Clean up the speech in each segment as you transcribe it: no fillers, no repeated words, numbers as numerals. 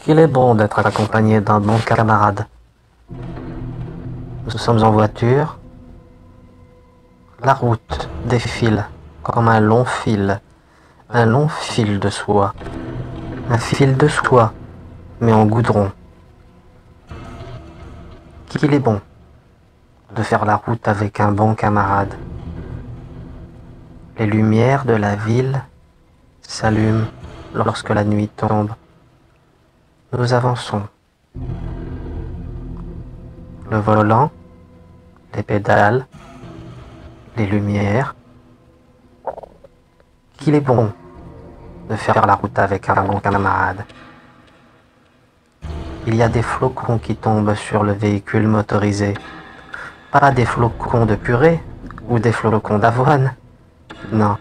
Qu'il est bon d'être accompagné d'un bon camarade. Nous sommes en voiture. La route défile comme un long fil de soie. Un fil de soie, mais en goudron. Qu'il est bon de faire la route avec un bon camarade. Les lumières de la ville s'allument lorsque la nuit tombe. Nous avançons. Le volant, les pédales, les lumières. Qu'il est bon de faire la route avec un bon camarade. Il y a des flocons qui tombent sur le véhicule motorisé. Pas des flocons de purée ou des flocons d'avoine. Non,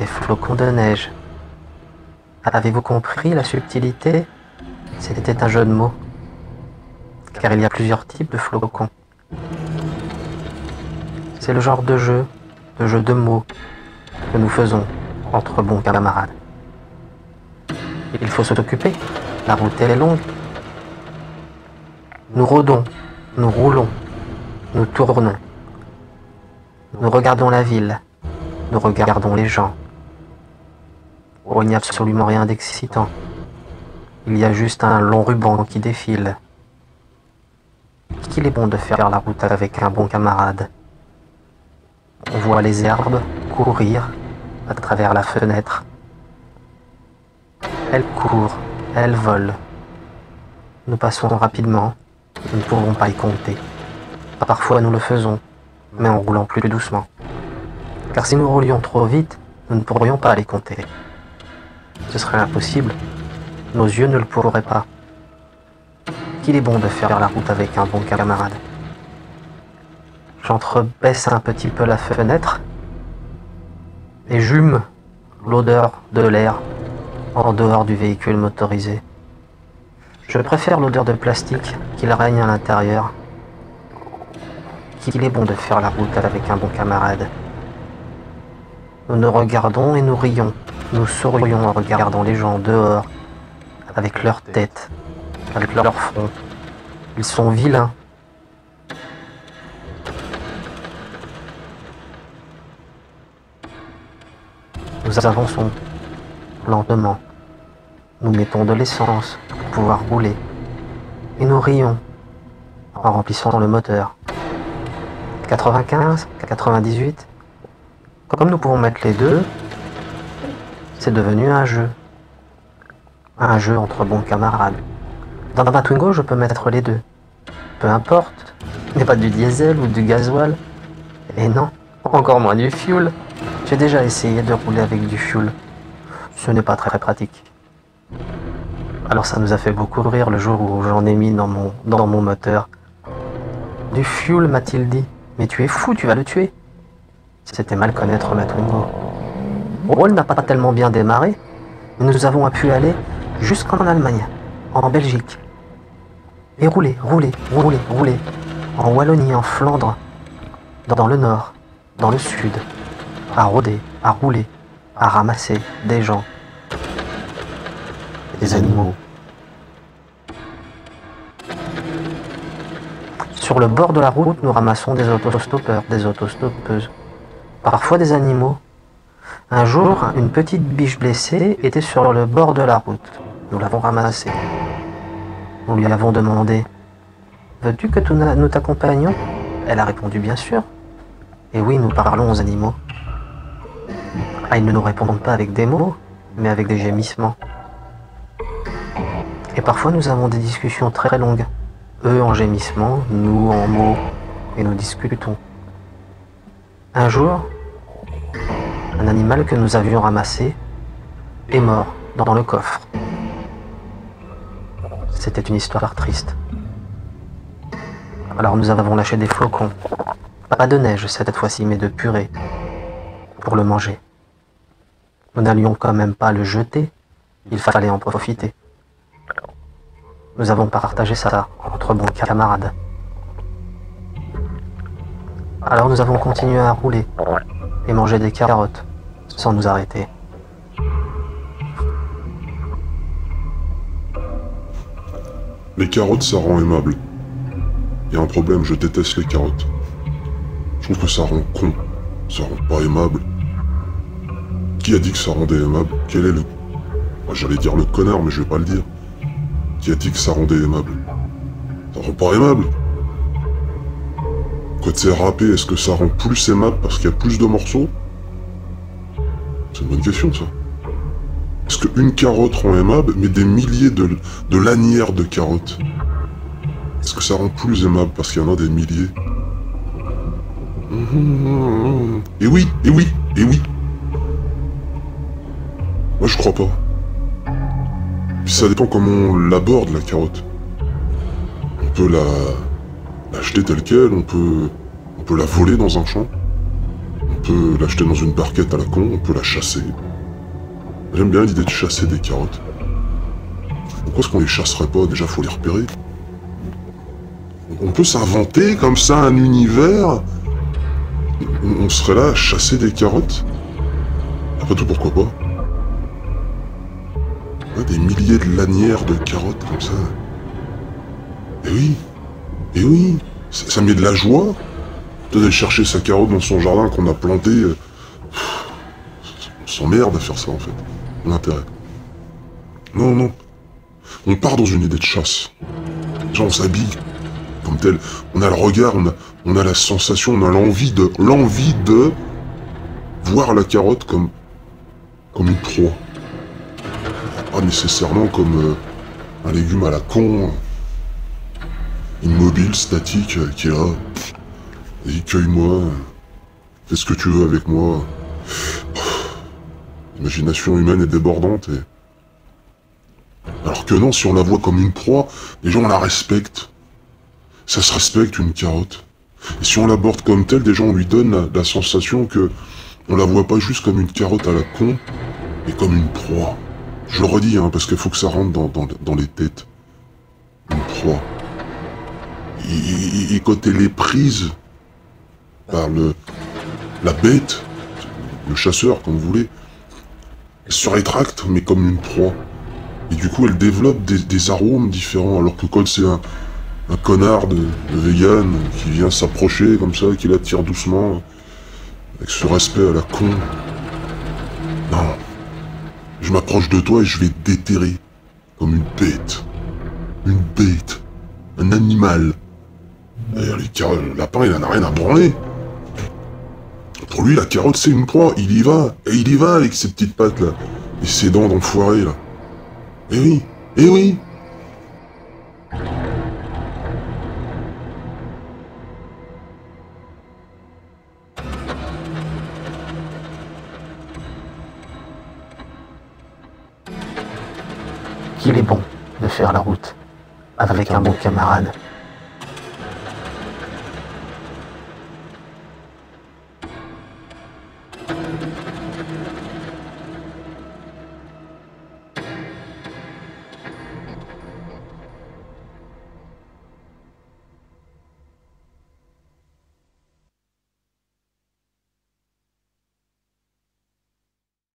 des flocons de neige. Avez-vous compris la subtilité? C'était un jeu de mots. Car il y a plusieurs types de flocons. C'est le genre de jeu de mots que nous faisons entre bons camarades. Il faut s'occuper, la route elle est longue. Nous rôdons, nous roulons, nous tournons. Nous regardons la ville, nous regardons les gens. Oh, il n'y a absolument rien d'excitant. Il y a juste un long ruban qui défile. Qu'il est bon de faire la route avec un bon camarade. On voit les herbes courir à travers la fenêtre. Elles courent, elles volent. Nous passons rapidement, nous ne pouvons pas y compter. Parfois nous le faisons, mais en roulant plus doucement. Car si nous roulions trop vite, nous ne pourrions pas les compter. Ce serait impossible. Nos yeux ne le pourraient pas. Qu'il est bon de faire la route avec un bon camarade. J'entrebaisse un petit peu la fenêtre et j'hume l'odeur de l'air en dehors du véhicule motorisé. Je préfère l'odeur de plastique qu'il règne à l'intérieur. Qu'il est bon de faire la route avec un bon camarade. Nous nous regardons et nous rions. Nous sourions en regardant les gens dehors, avec leur tête, avec leur front. Ils sont vilains. Nous avançons lentement. Nous mettons de l'essence pour pouvoir rouler. Et nous rions en remplissant le moteur. 95, 98. Comme nous pouvons mettre les deux, c'est devenu un jeu. Un jeu entre bons camarades. Dans ma Twingo, je peux mettre les deux. Peu importe, mais pas du diesel ou du gasoil. Et non, encore moins du fuel. J'ai déjà essayé de rouler avec du fuel. Ce n'est pas très pratique. Alors ça nous a fait beaucoup rire le jour où j'en ai mis dans mon moteur. Du fuel, m'a-t-il dit. Mais tu es fou, tu vas le tuer. C'était mal connaître ma Twingo. Elle n'a pas tellement bien démarré, mais nous avons pu aller jusqu'en Allemagne, en Belgique. Et rouler, en Wallonie, en Flandre, dans le nord, dans le sud, à rôder, à rouler, à ramasser des gens, des animaux. Sur le bord de la route, nous ramassons des autostoppeurs, des autostoppeuses, parfois des animaux. Un jour, une petite biche blessée était sur le bord de la route. Nous l'avons ramassée. Nous lui avons demandé « Veux-tu que nous t'accompagnions ?» Elle a répondu « Bien sûr. » Et oui, nous parlons aux animaux. Ah, ils ne nous répondent pas avec des mots, mais avec des gémissements. Et parfois, nous avons des discussions très longues. Eux en gémissements, nous en mots, et nous discutons. Un jour, un animal que nous avions ramassé est mort dans le coffre. C'était une histoire triste. Alors nous avons lâché des flocons. Pas de neige cette fois-ci, mais de purée. Pour le manger. Nous n'allions quand même pas le jeter. Il fallait en profiter. Nous avons partagé ça entre bons camarades. Alors nous avons continué à rouler et manger des carottes sans nous arrêter. Les carottes, ça rend aimable. Il y a un problème, je déteste les carottes. Je trouve que ça rend con. Ça rend pas aimable. Qui a dit que ça rendait aimable? Quel est le... Moi, j'allais dire le connard, mais je vais pas le dire. Qui a dit que ça rendait aimable? Ça rend pas aimable. Quand c'est râpé, est-ce que ça rend plus aimable parce qu'il y a plus de morceaux? C'est une bonne question, ça. Est-ce qu'une carotte rend aimable, mais des milliers de lanières de carottes? Est-ce que ça rend plus aimable parce qu'il y en a des milliers? Et oui, et oui, et oui. Moi, je crois pas. Puis ça dépend comment on l'aborde, la carotte. On peut l'acheter telle quelle, on peut la voler dans un champ. On peut l'acheter dans une barquette à la con, on peut la chasser. J'aime bien l'idée de chasser des carottes. Pourquoi est-ce qu'on les chasserait pas? Déjà, faut les repérer. On peut s'inventer comme ça un univers. On serait là à chasser des carottes. Après tout, pourquoi pas? Ouais, des milliers de lanières de carottes comme ça. Et oui. Et oui. Ça met de la joie. D'aller chercher sa carotte dans son jardin qu'on a planté. On s'emmerde à faire ça en fait. L'intérêt. Non, non. On part dans une idée de chasse. Genre on s'habille comme tel. On a le regard, on a la sensation, on a l'envie de voir la carotte comme une proie. Pas nécessairement comme un légume à la con, immobile, statique, qui est là. Vas-y, cueille-moi, fais ce que tu veux avec moi. L'imagination humaine est débordante et... Alors que non, si on la voit comme une proie, déjà on la respecte. Ça se respecte une carotte. Et si on l'aborde comme telle, déjà on lui donne la sensation que on la voit pas juste comme une carotte à la con, mais comme une proie. Je le redis, hein, parce qu'il faut que ça rentre dans les têtes. Une proie. Et quand elle est prise par la bête, le chasseur, comme vous voulez, elle se rétracte, mais comme une proie. Et du coup, elle développe des arômes différents, alors que quand c'est un connard de vegan qui vient s'approcher comme ça, qui la tire doucement, avec ce respect à la con. Non. Je m'approche de toi et je vais te déterrer. Comme une bête. Une bête. Un animal. D'ailleurs, le lapin, il en a rien à branler. Pour lui, la carotte, c'est une proie. Il y va. Et il y va avec ses petites pattes, là. Et ses dents d'enfoiré, là. Eh oui. Eh oui. Qu'il est bon de faire la route avec un bon camarade.